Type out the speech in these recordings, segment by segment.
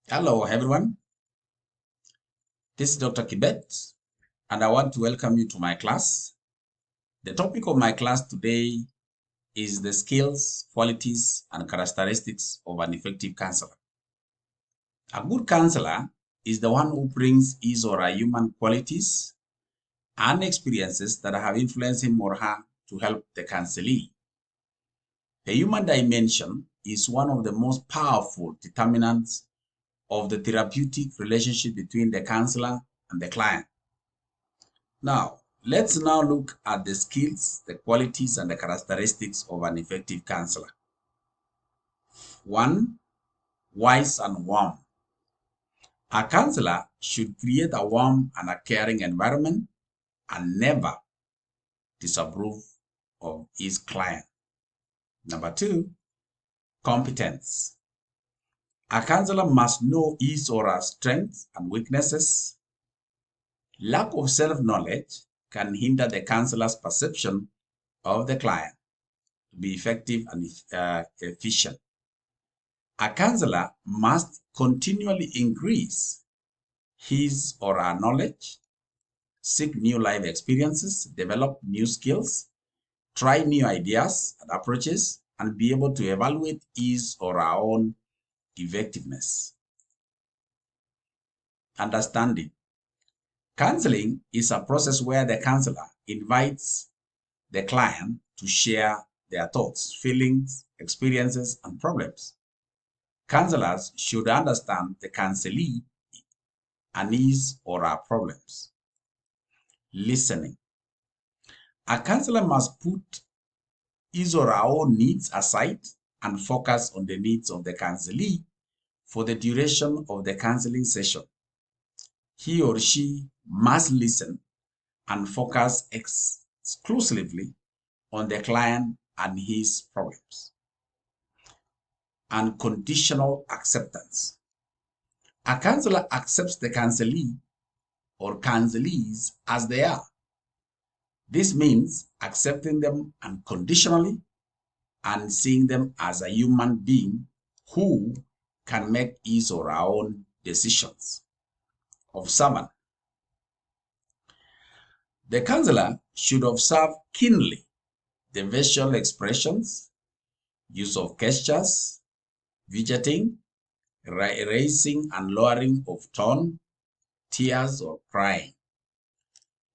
Hello, everyone. This is Dr. Kibet, and I want to welcome you to my class. The topic of my class today is the skills, qualities, and characteristics of an effective counselor. A good counselor is the one who brings his or her human qualities and experiences that have influenced him or her to help the counselee. The human dimension is one of the most powerful determinants of the therapeutic relationship between the counselor and the client. Now, let's now look at the skills, the qualities, and the characteristics of an effective counselor. 1. Wise and warm. A counselor should create a warm and a caring environment and never disapprove of his client. Number 2. Competence. A counselor must know his or her strengths and weaknesses. Lack of self-knowledge can hinder the counselor's perception of the client to be effective and efficient. A counselor must continually increase his or her knowledge, seek new life experiences, develop new skills, try new ideas and approaches, and be able to evaluate his or her own effectiveness. Understanding. Counseling is a process where the counselor invites the client to share their thoughts, feelings, experiences, and problems. Counselors should understand the counselee and his or her problems. Listening. A counselor must put his or her own needs aside and focus on the needs of the counselee for the duration of the counseling session. He or she must listen and focus exclusively on the client and his problems. Unconditional acceptance. A counselor accepts the counselee or counselees as they are. This means accepting them unconditionally and seeing them as a human being who can make his or her own decisions. Observant. The counselor should observe keenly the visual expressions, use of gestures, fidgeting, raising and lowering of tone, tears, or crying.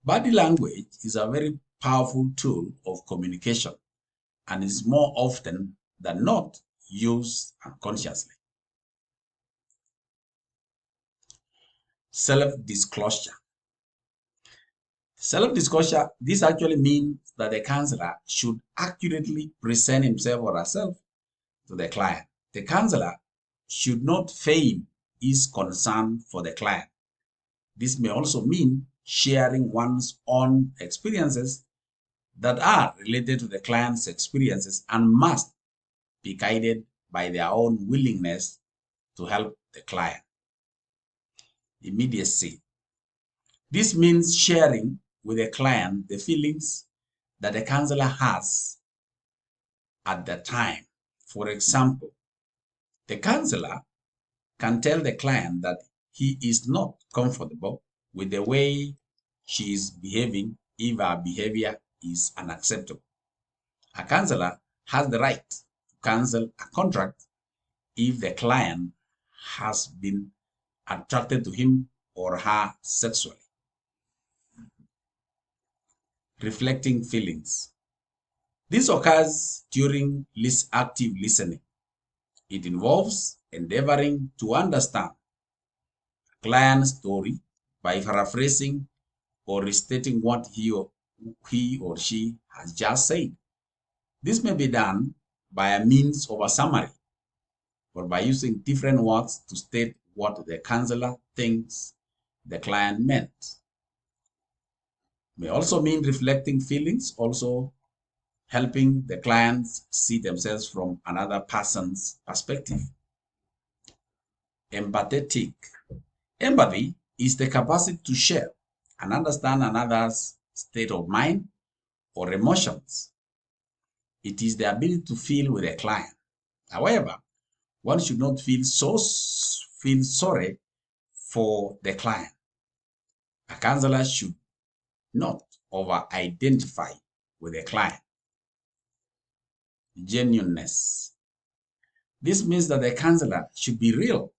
Body language is a very powerful tool of communication and is more often than not used unconsciously. Self-disclosure. Self-disclosure, this actually means that the counselor should accurately present himself or herself to the client. The counselor should not feign his concern for the client. This may also mean sharing one's own experiences that are related to the client's experiences and must be guided by their own willingness to help the client. Immediacy. This means sharing with the client the feelings that the counselor has at the time. For example, the counselor can tell the client that he is not comfortable with the way she is behaving if her behavior is unacceptable. A counselor has the right to cancel a contract if the client has been attracted to him or her sexually. Reflecting feelings. This occurs during active listening. It involves endeavoring to understand a client's story by paraphrasing or restating what he or she has just said. This may be done by a means of a summary or by using different words to state what the counselor thinks the client meant. May also mean reflecting feelings, also helping the clients see themselves from another person's perspective. Empathetic. Empathy is the capacity to share and understand another's state of mind or emotions. It is the ability to feel with a client. However, one should not feel so feel sorry for the client. A counselor should not over-identify with the client. Genuineness. This means that the counselor should be real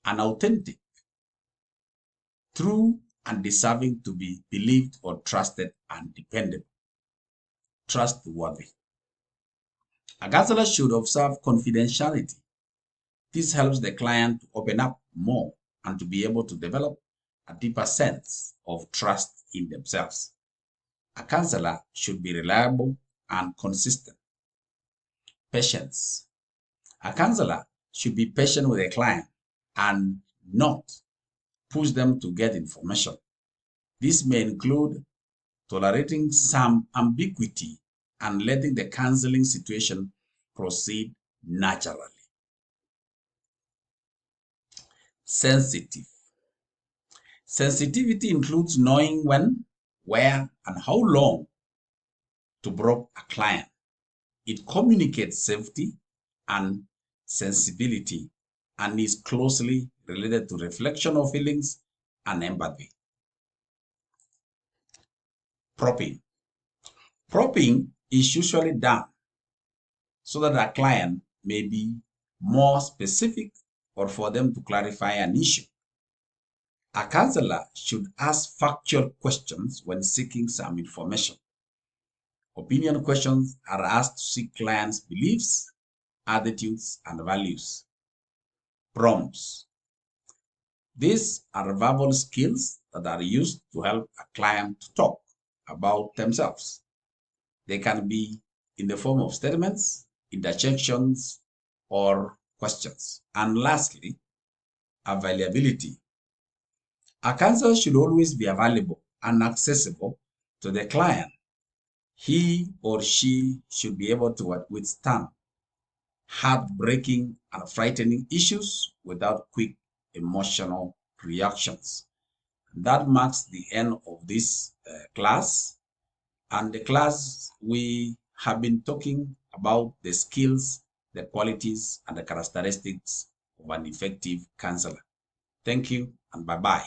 and authentic, true and deserving to be believed or trusted and dependable. Trustworthy. A counselor should observe confidentiality. This helps the client to open up more and to be able to develop a deeper sense of trust in themselves. A counselor should be reliable and consistent. Patience. A counselor should be patient with a client and not push them to get information. This may include tolerating some ambiguity and letting the counseling situation proceed naturally. Sensitive. Sensitivity includes knowing when, where, and how long to probe a client. It communicates safety and sensibility and is closely related to reflection of feelings and empathy. Probing. Probing is usually done so that a client may be more specific or for them to clarify an issue. A counselor should ask factual questions when seeking some information. Opinion questions are asked to see clients' beliefs, attitudes, and values. Prompts. These are verbal skills that are used to help a client to talk about themselves. They can be in the form of statements, interjections, or questions. And lastly, availability. A counselor should always be available and accessible to the client. He or she should be able to withstand heartbreaking and frightening issues without quick emotional reactions. That marks the end of this class. And the class, we have been talking about the skills, the qualities, and the characteristics of an effective counselor. Thank you and bye-bye.